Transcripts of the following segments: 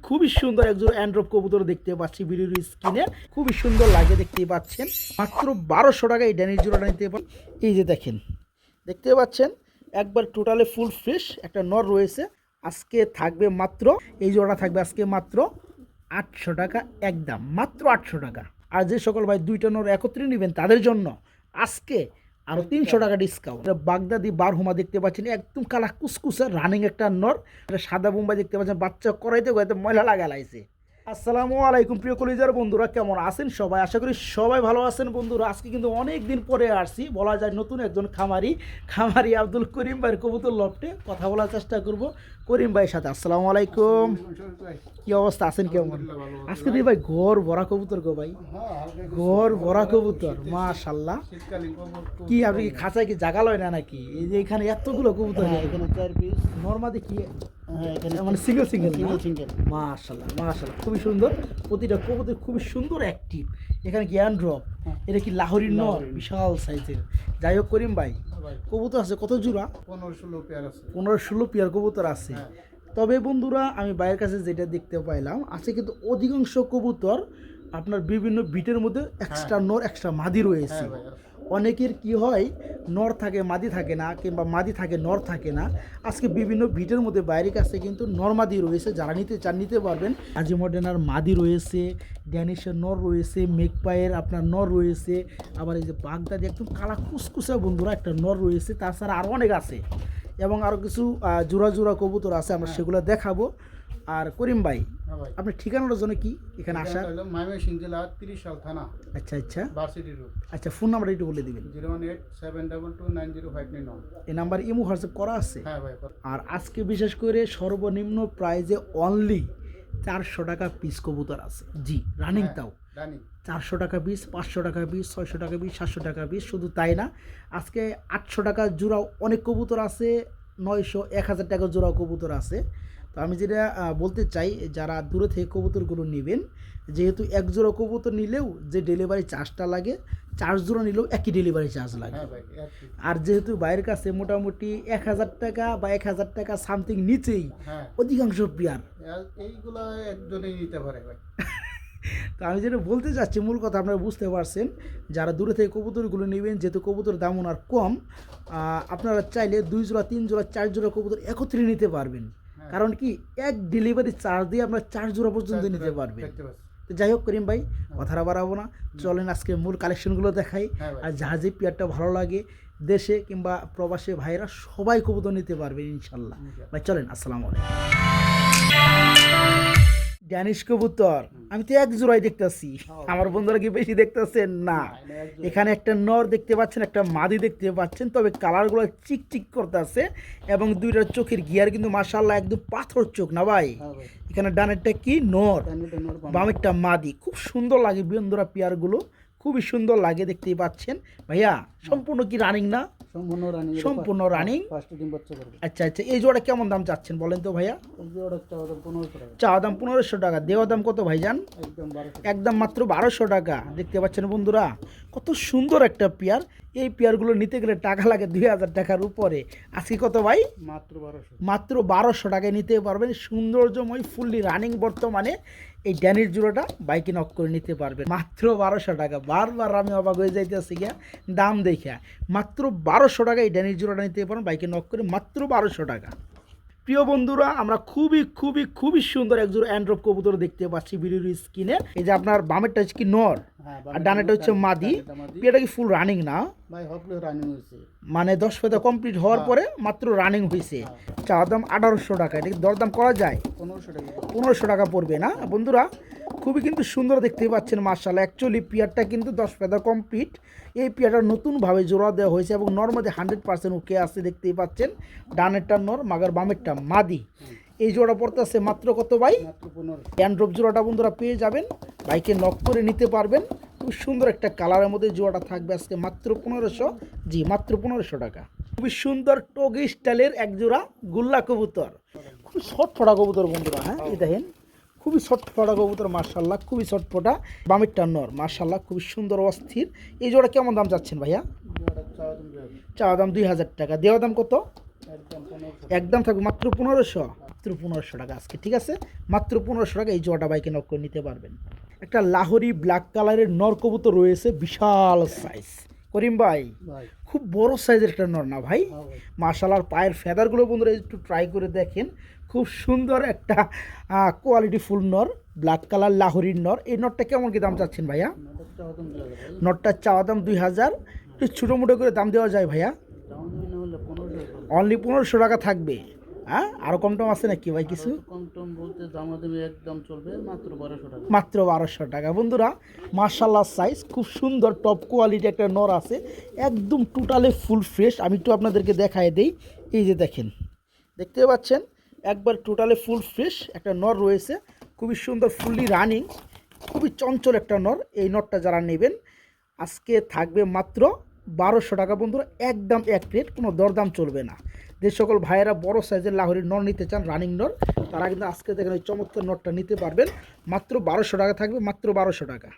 খুবই সুন্দর একজন অ্যান্ড্রপ কবুতর দেখতে পাচ্ছি ভিডিওর স্ক্রিনে। খুবই সুন্দর লাগে, দেখতেই পাচ্ছেন। মাত্র 1200 টাকা এই ড্যানিশ জোড়াটা নিতে পারেন। এই যে দেখেন, দেখতে পাচ্ছেন একবার টোটালে ফুল ফ্রেশ একটা নর রয়েছে। আজকে থাকবে মাত্র, এই জোড়াটা থাকবে আজকে মাত্র 800 টাকা, একদম মাত্র 800 টাকা। আর যে সকল ভাই দুইটা নর একত্রে নেবেন তাদের জন্য আজকে আরো 300 টাকা ডিসকাউন্ট। বাগদাদি বারহুমা দেখতে পাচ্ছেন, একদম কালা কুসকুসে রানিং একটা নর। এটা সাদা বোম্বাই দেখতে পাচ্ছেন, বাচ্চা করাইতে করাইতে ময়লা লাগালাইছে। আসসালামু আলাইকুম প্রিয় কলিজার বন্ধুরা, কেমন আছেন সবাই? আশা করি সবাই ভালো আছেন বন্ধুরা। আজকে কিন্তু অনেক দিন পরে আসছি, বলা যায় নতুন একজন খামারি আব্দুল করিম ভাইয়ের কবুতর লফটে কথা বলার চেষ্টা করব করিম ভাইয়ের সাথে। আসসালামু আলাইকুম, কি অবস্থা, আছেন কেমন? আজকে দিই ভাই ঘর ভরা কবুতর গো ভাই, ঘর ভরা কবুতর মাশাআল্লাহ। কি আপনি কি খাঁচায় কি জায়গা লয় না নাকি? এই যে এখানে এতগুলো কবুতর, এখানে 4 পিস নরমাদি কি মানে সিঙ্গেল মাশাআল্লাহ খুবই সুন্দর। প্রতিটা কবুতর খুবই সুন্দর অ্যাক্টিভ। এখানে কি অ্যান্ড্রপ, এটা কি লাহোরি নর, বিশাল সাইজের। যাই হোক করিম ভাই, কবুতর আছে কত জোড়া? 15-16 পেয়ার আছে। 15-16 পেয়ার কবুতর আছে। তবে বন্ধুরা আমি বাইরের কাছে যেটা দেখতে পাইলাম আছে কিন্তু অধিকাংশ কবুতর আপনার বিভিন্ন বিটের মধ্যে এক্সট্রা নর এক্সট্রা মাদি রয়েছে। অনেকের কি হয়, নর থাকে মাদি থাকে না, কিংবা মাদি থাকে নর থাকে না। আজকে বিভিন্ন ভিটের মধ্যে বাইরের কাছে কিন্তু নর মাদি রয়েছে, যারা নিতে চান নিতে পারবেন। আজি মডেনার মাদি রয়েছে, ড্যানিশের নর রয়েছে, মেকপায়ের আপনার নর রয়েছে, আবার এই যে বাগদাদি একদম কালা কুসকুসা বন্ধুরা একটা নর রয়েছে। তাছাড়া আরও অনেক আছে এবং আরও কিছু জোড়া কবুতর আছে, আমরা সেগুলো দেখাবো। আর করিম ভাই, আপনার ঠিকানাটার জন্য কি এখানে আসা? ময়মনসিংহ জেলা 30 সাল থানা। আচ্ছা ভার্সিটি রোড। আচ্ছা, ফোন নাম্বারটা একটু বলে দিবেন। 018-722-90591। এই নাম্বার ইমো হোয়াটসঅ্যাপ করা আছে? হ্যাঁ ভাই। আর আজকে বিশেষ করে সর্বনিম্ন প্রাইজে অনলি 400 টাকা পিস কবুতর আছে। জি, রানিং তাও 400 টাকা পিস, 500 টাকা পিস, 600 টাকা পিস, 700 টাকা পিস। শুধু তাই না, আজকে 800 টাকা জোড়াও অনেক কবুতর আছে, 900, 1000 টাকা জোড়াও কবুতর আছে। তো আমি যেটা বলতে চাই, যারা দূরে থেকে কবুতরগুলো নেবেন, যেহেতু এক জোড়া কবুতর নিলেও যে ডেলিভারি চার্জটা লাগে, 4 জোড়া নিলেও একই ডেলিভারি চার্জ লাগে। আর যেহেতু বাইরের কাছে মোটামুটি 1000 টাকা বা 1000 টাকা সামথিং নিচেই অধিকাংশ পেয়ার, এইগুলো একজনেই নিতে পারে ভাই। তো আমি যেটা বলতে চাচ্ছি, মূল কথা আপনারা বুঝতে পারছেন। যারা দূরে থেকে কবুতরগুলো নেবেন, যেহেতু কবুতর দাম ওনার কম, আপনারা চাইলে 2 জোড়া 3 জোড়া 4 জোড়া কবুতর একত্রে নিতে পারবেন। কারণ কি, এক ডেলিভারি চার্জ দিয়ে আপনার 4 জোড়া পর্যন্ত নিতে পারবেন। তো যাই হোক করিম ভাই, কথাটা বাড়াবো না, চলেন আজকে মূল কালেকশনগুলো দেখাই। আর জাহাজে পেয়ারটা ভালো লাগে, দেশে কিংবা প্রবাসে ভাইরা সবাই কবুতর নিতে পারবেন ইনশাল্লাহ। ভাই চলেন, আসসালামু আলাইকুম। ড্যানিশ কবুতর আমি তো এক জোড়াই দেখতেছি, আমার বন্ধুরা কি বেশি দেখতেছেন? না, এখানে একটা নর দেখতে পাচ্ছেন, একটা মাদি দেখতে পাচ্ছেন। তবে কালারগুলো চিকচিক করতেছে এবং দুইটার চোখের গিয়ার কিন্তু মাশাআল্লাহ একদম পাথর চোখ না ভাই। এখানে ডানেরটা কি নর, বামেরটা মাদি। খুব সুন্দর লাগে বন্ধুরা, পেয়ারগুলো খুবই সুন্দর লাগে, দেখতেই পাচ্ছেন। ভাইয়া সম্পূর্ণ কি রানিং না? সম্পূর্ণ রানিং। আচ্ছা, এই জোড়া কেমন দাম চাচ্ছেন বলেন তো ভাইয়া? চাওয়া দাম 1500 টাকা, দেওয়া দাম কত ভাইজান? একদম মাত্র 1200 টাকা। দেখতে পাচ্ছেন বন্ধুরা, কত সুন্দর একটা পেয়ার। এই পেয়ারগুলো নিতে গেলে টাকা লাগে 2000 টাকার উপরে। আজকে কত ভাই? মাত্র 1200 টাকায় নিতে পারবেন। সৌন্দর্যময় ফুললি রানিং বর্তমানে এই ড্যানিশ জোড়াটা বাইকে নক করে নিতে পারবেন মাত্র 1200 টাকা। বারবার আমি অবাক হয়ে যাইতেছি গিয়া দাম দেখা। মাত্র 1200 টাকা এই ড্যানিশ জোড়াটা নিতে পারেন বাইকে নক করে, মাত্র 1200 টাকা। প্রিয় বন্ধুরা, আমরা খুবই সুন্দর একজোড়া অ্যান্ড্রপ কবুতর দেখতে পাচ্ছি ভিডিওর স্ক্রিনে। এই যে আপনার বামেরটা হচ্ছে কি নর আর ডানেরটা হচ্ছে মাদি। এটা কি ফুল রানিং না ভাই? রানিং হয়েছে, মানে 10 ফেদা কমপ্লিট হওয়ার পরে মাত্র রানিং হয়েছে। চাওয়া দাম 1800 টাকা। এটা কি দরদাম করা যায়? 1500 টাকা পড়বে না বন্ধুরা? খুবই কিন্তু সুন্দর দেখতে পাচ্ছেন মাশাআল্লাহ। অ্যাকচুয়ালি পেয়ারটা কিন্তু 10 ফেদা কমপ্লিট। এই পেয়ারটা নতুনভাবে জোড়া দেওয়া হয়েছে এবং নর্মাদি 100% ওকে আসছে, দেখতেই পাচ্ছেন। ডানেরটা নর, মাগার বামেরটা মাদি। এই জোড়া পড়তেছে মাত্র কত ভাই? অ্যান্ড্রপ জোড়াটা বন্ধুরা পেয়ে যাবেন, বাইকে নক করে নিতে পারবেন। খুব সুন্দর একটা কালারের মধ্যে জোড়াটা থাকবে আজকে মাত্র 1500। জি, মাত্র 1500 টাকা। খুবই সুন্দর টগি স্টাইলের এক জোড়া গুল্লা কবুতর, খুব ছটফটা কবুতর বন্ধুরা। হ্যাঁ, এই দেখেন খুবই ছটফটা কবুতর মাশাআল্লাহ, খুবই ছটফটা। বামেরটা নর মাশাআল্লাহ খুবই সুন্দর অস্থির। এই জোড়া কেমন দাম যাচ্ছেন ভাইয়া? চাওয়া দাম 2000 টাকা, দেওয়া দাম কত? একদম থাকবে মাত্র 1500। মাত্র 1500 টাকা আজকে, ঠিক আছে? মাত্র 1500 টাকা এই জোড়াটা বাইকে নক করে নিতে পারবেন। একটা লাহোরি ব্ল্যাক কালারের নর কবুতর রয়েছে, বিশাল সাইজ। করিম ভাই, ভাই খুব বড় সাইজের একটা নর না ভাই? হ্যাঁ ভাই। মাশাআল্লাহ, পায়ের ফেদারগুলো বন্ধুরা একটু ট্রাই করে দেখেন, খুব সুন্দর একটা কোয়ালিটি ফুল নর, ব্ল্যাক কালার লাহোরির নর। এই নরটা কেমন কি দাম চাচ্ছেন ভাইয়া? নটটা হতম দেওয়া যাবে ভাই। নটটার চাওয়া দাম 2000, একটু ছোটো মোটো করে দাম দেওয়া যায় ভাইয়া? দাম দামি না হলে 1500 অনলি 1500 টাকা থাকবে। হ্যাঁ, আরও কম টম আছে নাকি ভাই কিছু? কম টম বলতে দামাদামি একদম চলবে মাত্র 1200 টাকা। মাত্র 1200 টাকা বন্ধুরা। মার্শাল্লাহ সাইজ, খুব সুন্দর টপ কোয়ালিটি একটা নর আছে, একদম টোটালি ফুল ফ্রেশ। আমি একটু আপনাদেরকে দেখায় দেই, এই যে দেখেন, দেখতে পাচ্ছেন একবার টোটালি ফুল ফ্রেশ একটা নর রয়েছে, খুবই সুন্দর, ফুললি রানিং, খুবই চঞ্চল একটা নর। এই নরটা যারা নেবেন আজকে থাকবে মাত্র 1200 টাকা বন্ধুরা, একদম এক রেট, কোনো দরদাম চলবে না। যে সকল ভাইয়েরা বড় সাইজের লাহোরির নর নিতে চান, রানিং নর, তারা কিন্তু আজকে দেখেন এই চমৎকার নরটা নিতে পারবেন, মাত্র 1200 টাকা থাকবে, মাত্র 1200 টাকা।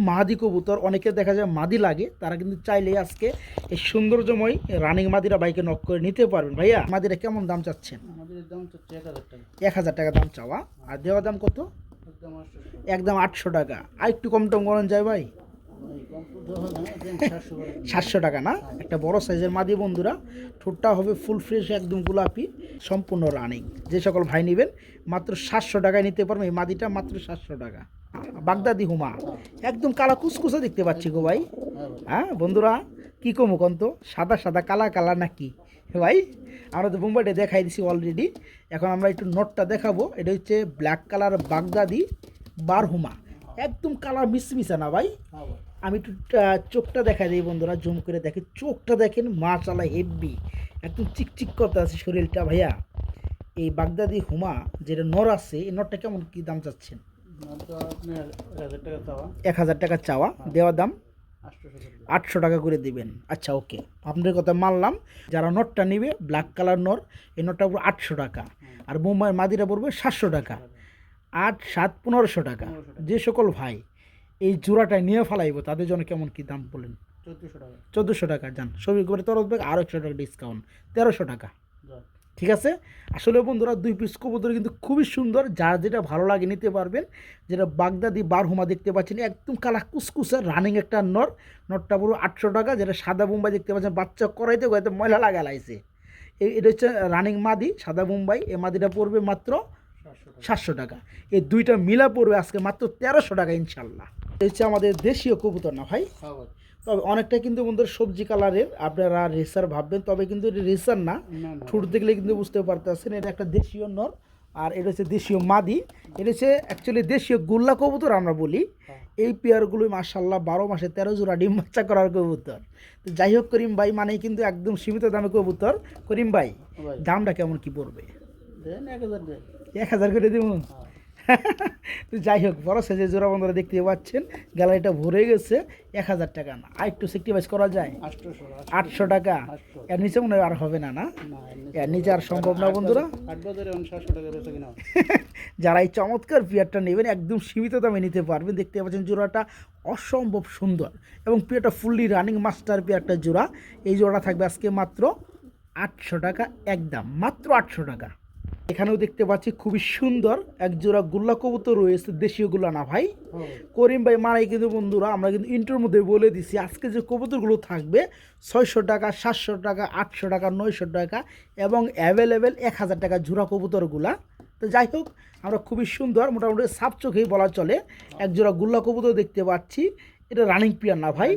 মাদি কবুতর অনেকে দেখা যায় মাদি লাগে, তারা কিন্তু চাইলেই আজকে এই সৌন্দর্যময় রানিং মাদিরা বাইকে নক করে নিতে পারবেন। ভাইয়া মাদিরা কেমন দাম চাচ্ছেন? আমাদের দাম হচ্ছে 1000 টাকা। 1000 টাকা দাম চাওয়া, আর দেওয়া দাম কত? একদম 800 টাকা। একদম 800 টাকা। আর একটু কম টম করেন যায় ভাই? ভাই কম তো দেওয়া হবে না, দেন 700 করে দিন। 700 টাকা না? একটা বড় সাইজের মাদি বন্ধুরা, ঠোঁটটা হবে ফুল ফ্রেশ, একদম গোলাপি, সম্পূর্ণ রানিং। যে সকল ভাই নেবেন মাত্র 700 টাকায় নিতে পারবেন এই মাদিটা, মাত্র 700 টাকা। বাগদাদি হুমা, একদম কালা কুচকুচা দেখতে পাচ্ছি গো ভাই। হ্যাঁ ভাই। হ্যাঁ বন্ধুরা, কী কমু কন্ত, সাদা সাদা কালা কালা নাকি ভাই? আমরা তো বোম্বাইটা দেখাই দিছি অলরেডি, এখন আমরা একটু নোটটা দেখাবো। এটা হচ্ছে ব্ল্যাক কালার বাগদাদি বারহুমা, একদম কালার মিসমিসা না ভাই? হ্যাঁ ভাই। আমি একটু চোখটা দেখা দিই বন্ধুরা, জুম করে দেখে চোখটা দেখেন, মাশাআল্লাহ হেভি, একদম চিকচিক করতে আছে শরীরটা ভাইয়া। এই বাগদাদি হুমা যেটা নর আছে, এই নরটা কেমন কি দাম চাচ্ছেন? নটটা আপনি 1000 টাকা চাওয়া, 1000 টাকা চাওয়া, দেওয়া দাম 800 টাকা দিন। 800 টাকা করে দিবেন। আচ্ছা ওকে, আপনাদের কথা মানলাম। যারা নটটা নেবে ব্ল্যাক কালার নর, এই নটটা পুরো 800 টাকা, আর মুম্বাইয়ের মাদিরা পড়বে 700 টাকা, 8 7 1500 টাকা। যে সকল ভাই এই জোড়াটা নিয়ে ফেলাইব তাদের জন্য কেমন কি দাম বলেন? 1400 টাকা। 1400 টাকা যান, সবই করে তরফ ব্যাগ আরও 100 টাকা ডিসকাউন্ট, 1300 টাকা। যাক। ঠিক আছে। আসলে বন্ধুরা 2 পিস কবুতর কিন্তু খুবই সুন্দর, যার যেটা ভালো লাগে নিতে পারবেন। যেটা বাগদাদি বারহুমা দেখতে পাচ্ছেন, একদম কালা কুসকুসে রানিং একটা নর, নরটা পুরো 800 টাকা। যেটা সাদা বোম্বাই দেখতে পাচ্ছেন, বাচ্চা করাইতে করাইতে ময়লা লাগা লাইছে। এটা হচ্ছে রানিং মাদি সাদা বোম্বাই, এই মাদিটা পড়বে মাত্র 700 টাকা। এই দুইটা মিলা পড়বে আজকে মাত্র 1300 টাকা ইনশাল্লাহ। এই হচ্ছে আমাদের দেশীয় কবুতর না ভাই? হ্যাঁ ভাই। তবে অনেকটা কিন্তু বন্ধুরা সবজি কালারের, আপনারা রেসার ভাববেন, তবে কিন্তু এটা রেসার না। না না। ঠোঁট দেখলে কিন্তু বুঝতে পারতেছেন এটা একটা দেশীয় নর, আর এটা হচ্ছে দেশীয় মাদি। এটা হচ্ছে অ্যাকচুয়ালি দেশীয় গোল্লা কবুতর আমরা বলি। হ্যাঁ। এই পেয়ারগুলোই মাশাআল্লাহ 12 মাসে 13 জোড়া ডিম বাচ্চা করার কবুতর। তো যাই হোক করিম ভাই, মানে কিন্তু একদম সীমিত দামে কবুতর। করিম ভাই, ভাই দামটা কেমন কি পড়বে? দেন 1000 দেন। 1000 করে দেবো। হ্যাঁ। তো যাই হোক, বড় সাইজের জোড়া বন্ধুরা দেখতে পাচ্ছেন, গ্যালারিটা ভরে গেছে। 1000 টাকা না, আর একটু সেক্টিভাইজ করা যায়? 800 টাকা। এর নিচে মনে হয় আর হবে না, না? এর নিচে আর সম্ভব না বন্ধুরা। 8 বাজারে 700 টাকা বেচা কিনা। যারা এই চমৎকার পেয়ারটা নেবেন একদম সীমিত দামে নিতে পারবেন। দেখতে পাচ্ছেন জোড়াটা অসম্ভব সুন্দর, এবং পেয়ারটা ফুললি রানিং মাস্টার পেয়ারটা জোড়া। এই জোড়াটা থাকবে আজকে মাত্র 800 টাকা, একদম মাত্র 800 টাকা। এখানেও দেখতে পাচ্ছি খুবই সুন্দর এক জোড়া গোল্লা কবুতর রয়েছে, দেশীয় গোল্লা না ভাই? করিম ভাই মারাই কিন্তু বন্ধুরা, আমরা কিন্তু ইন্টার মধ্যে বলে দিছি আজকে যে কবুতরগুলো থাকবে 600 টাকা, 700 টাকা, 800 টাকা, 900 টাকা, এবং অ্যাভেলেবেল 1000 টাকা জোড়া কবুতরগুলা। তো যাই হোক, আমরা খুবই সুন্দর মোটামুটি সাপ চোখেই বলা চলে এক জোড়া গোল্লা কবুতর দেখতে পাচ্ছি। এটা রানিং পেয়ার না ভাই?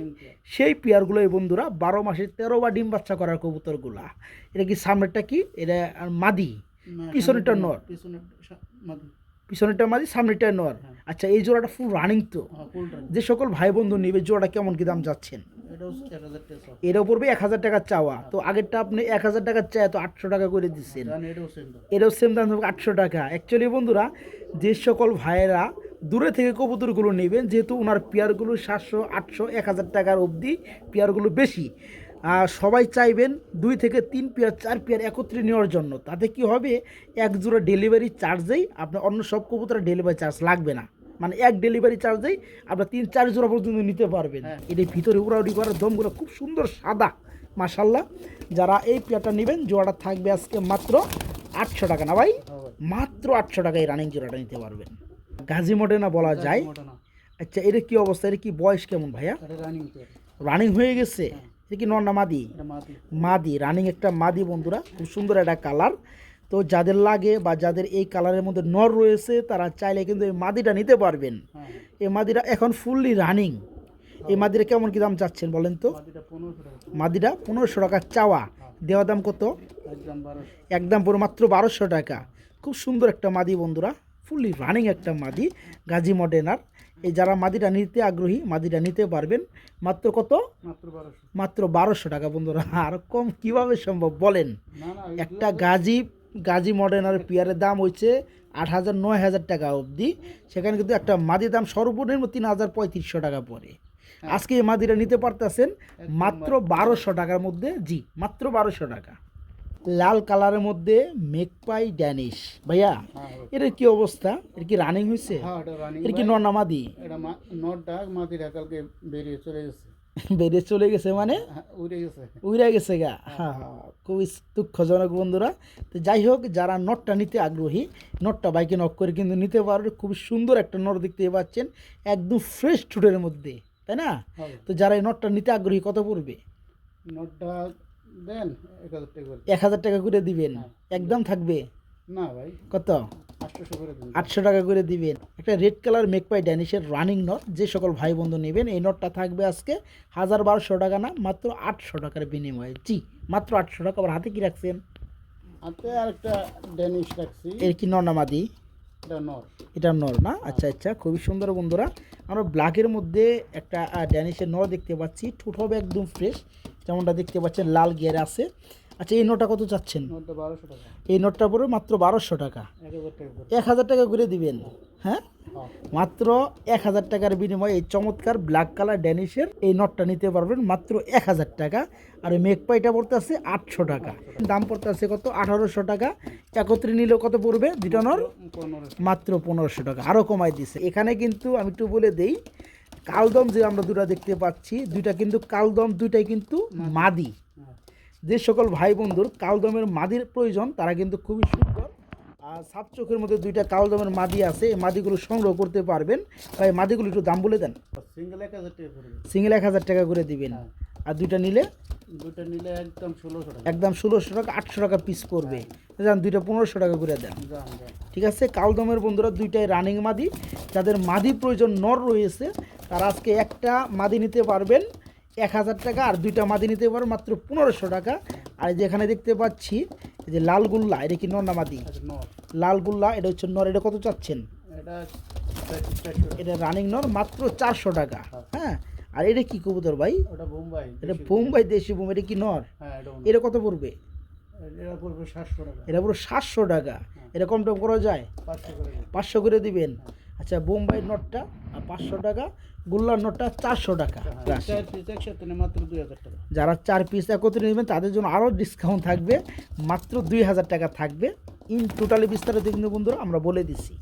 সেই পেয়ারগুলো এই বন্ধুরা 12 মাসে 13 বা ডিম বাচ্চা করার কবুতরগুলা। এটা কি সামনেরটা কি? এটা মাদি, পিছনেরটা নর। পিছনেরটা মাদি, সামনেরটা নর। আচ্ছা, এই জোড়াটা ফুল রানিং তো? যে সকল ভাই বন্ধু নেবে জোড়াটা কেমন কি দাম যাচ্ছেন? এর পড়বে 1000 টাকা চাওয়া। তো আগেরটা আপনি 1000 টাকা চায় তো 800 টাকা করে দিচ্ছেন, এটাও সেম দাম 800 টাকা। অ্যাকচুয়ালি বন্ধুরা যে সকল ভাইয়েরা দূরে থেকে কবুতরগুলো নেবেন, যেহেতু ওনার পেয়ারগুলো 700, 800, 1000 টাকার অবধি পেয়ারগুলো বেশি, সবাই চাইবেন 2 থেকে 3 পেয়ার 4 পেয়ার একত্রে নেওয়ার জন্য। তাতে কি হবে, এক জোড়া ডেলিভারি চার্জেই আপনার অন্য সব কবুতরের ডেলিভারি চার্জ লাগবে না, মানে এক ডেলিভারি চার্জেই আপনার 3-4 জোড়া পর্যন্ত নিতে পারবেন। এটার ভিতরে উড়াউড়ি করার দমগুলো খুব সুন্দর সাদা মাশাআল্লাহ। যারা এই পেয়ারটা নেবেন জোড়াটা থাকবে আজকে মাত্র 800 টাকা না ভাই? হ্যাঁ ভাই। মাত্র 800 টাকায় রানিং জোড়াটা নিতে পারবেন। গাজী মডেনা বলা যায়। মোটা না, আচ্ছা, এটা কি অবস্থা? এটা কি বয়স কেমন ভাইয়া? এটা রানিং পেয়ার। রানিং হয়ে গেছে? এটা কি নর না মাদি? এটা মাটি। মাদি, রানিং একটা মাদি বন্ধুরা, খুব সুন্দর একটা কালার। তো যাদের লাগে বা যাদের এই কালারের মধ্যে নর রয়েছে তারা চাইলে কিন্তু এই মাদিটা নিতে পারবেন। হ্যাঁ, এই মাদিটা এখন ফুললি রানিং। এই মাদিটা কেমন কি দাম চাচ্ছেন বলেন তো? মাটিটা 1500 টাকা। মাদিটা 1500 টাকা চাওয়া, দেওয়া দাম কত? একদম 1200। একদম পুরো মাত্র 1200 টাকা। খুব সুন্দর একটা মাদি বন্ধুরা, ফুললি রানিং একটা মাদি গাজী মডেনার। এই যারা মাদিটা নিতে আগ্রহী মাদিটা নিতে পারবেন। মাত্র কত? মাত্র 1200। মাত্র 1200 টাকা বন্ধুরা। আর কম কিভাবে সম্ভব বলেন? না না, একটা গাজী মডেনার পেয়ারের দাম হচ্ছে 8000 9000 টাকা অবধি। সেখানে কিন্তু একটা মাদির দাম সর্বনিম্ন 3500 টাকা পড়ে। আজকে এই মাদিটা নিতে পারতেছেন মাত্র 1200 টাকার মধ্যে। জি, মাত্র 1200 টাকা। লাল কালারের মধ্যে মেকপাই ড্যানিশ ভাইয়া, হ্যাঁ ভাই। এর কি অবস্থা? এর কি রানিং হয়েছে? হ্যাঁ, এটা রানিং। এর কি নর না মাদি? এটা নটটা মাটিটা কালকে বেরিয়ে চলে গেছে। বেরিয়ে চলে গেছে মানে? হ্যাঁ, উড়ে গেছে। উড়ে গেছে গা। হ্যাঁ হ্যাঁ, খুবই দুঃখজনক বন্ধুরা। তো যাই হোক, যারা নটটা নিতে আগ্রহী নটটা বাইকে নক করে কিন্তু নিতে পারবে। খুবই সুন্দর একটা নট দেখতে পাচ্ছেন, একদম ফ্রেশ ঠোঁটের মধ্যে, তাই না? হবে। তো যারা এই নটটা নিতে আগ্রহী কত পড়বে? নটটা দেন 1000 টাকা করে। 1000 টাকা করে দিবেন? একদম থাকবে? না ভাই, কত? 800 করে দিন। 800 টাকা করে দিবেন। একটা রেড কালার মেকপাই ড্যানিশের রানিং নট, যে সকল ভাই বন্ধু নেবেন এই নটটা থাকবে আজকে 1200 টাকা না, মাত্র 800 টাকার বিনিময়ে। জি, মাত্র 800 টাকা। আবার হাতে কি রাখছেন? হাতে আরেকটা ড্যানিশ রাখছি। এর কি নর না মাদি? এটা নর। এটা নর না? আচ্ছা আচ্ছা, খুবই সুন্দর বন্ধুরা। আমরা ব্ল্যাকের মধ্যে একটা ড্যানিশের নর দেখতে পাচ্ছি, ঠোঁট হবে একদম ফ্রেশ, যেমনটা দেখতে পাচ্ছেন লাল গিয়ার আছে। আচ্ছা, এই নটটা কত চাচ্ছেন? নটটা 1200 টাকা। এই নটটা পড়বে মাত্র 1200 টাকা। 1000 টাকা করে। 1000 টাকা করে দিবেন? হ্যাঁ, হ্যাঁ। মাত্র 1000 টাকার বিনিময়ে এই চমৎকার ব্ল্যাক কালার ড্যানিশের এই নটটা নিতে পারবেন মাত্র 1000 টাকা। আর এই মেকপাইটা পড়তে আছে 800 টাকা। দাম পড়তে আছে কত? 1800 টাকা। একত্রে নিলেও কত পড়বে দুটো নর? 1500। মাত্র 1500 টাকা। আরও কমাই দিছে। এখানে কিন্তু আমি একটু বলে দেই, কালদম যে আমরা দুটা দেখতে পাচ্ছি, দুইটা কিন্তু কালদম, দুইটাই কিন্তু মাদি। হ্যাঁ। যে সকল ভাই বন্ধুর কালদমের মাদির প্রয়োজন তারা কিন্তু খুবই সুন্দর। আর সাপ চোখের মধ্যে দুইটা কালদমের মাদি আছে, এই মাদিগুলো সংগ্রহ করতে পারবেন। ভাই মাদিগুলো একটু দাম বলে দেন। সিঙ্গেল 1000 টাকা করে। সিঙ্গেল 1000 টাকা করে দিবেন। আর দুইটা নিলে? দুটো নিলে একদম 1600 টাকা। একদম 1600 টাকা, 800 টাকা পিস পড়বে। যান, দুইটা 1500 টাকা করে দেন। যান যান। ঠিক আছে, কালদমের বন্ধুরা দুইটাই রানিং মাদি। যাদের মাদি প্রয়োজন নর রয়েছে তারা আজকে একটা মাদি নিতে পারবেন 1000 টাকা, আর দুইটা মাদি নিতে পারবেন মাত্র 1500 টাকা। আর যেখানে দেখতে পাচ্ছি এই যে লাল গুল্লা, এটা কি নর না মাদি? এটা নর। লাল গুল্লা, এটা হচ্ছে নর। এটা কত চাচ্ছেন? এটা 400 টাকা। এটা রানিং নর, মাত্র 400 টাকা। হ্যাঁ, আর এটা কি কবুতর ভাই? ওটা বোম্বাই। এটা বোম্বাই, দেশি বোম্বাই। এটা কি নর? হ্যাঁ, এটা এটা কত পড়বে? এটা পড়বে 700 টাকা। এটা পুরো 700 টাকা। এটা কম টম করা যায়? 500 করে দিন। 500 করে দিবেন। আচ্ছা, বোম্বাই নটটা 500 টাকা, গুল্লার নটটা 400 টাকা। রাশি। 4 পিস একসাথে নিয়ে মাত্র 2000 টাকা। যারা 4 পিস একত্রে নেবেন তাদের জন্য আরও ডিসকাউন্ট থাকবে, মাত্র 2000 টাকা থাকবে। ইন টোটালি বিস্তারিত কিন্তু বন্ধুরা আমরা বলে দিচ্ছি।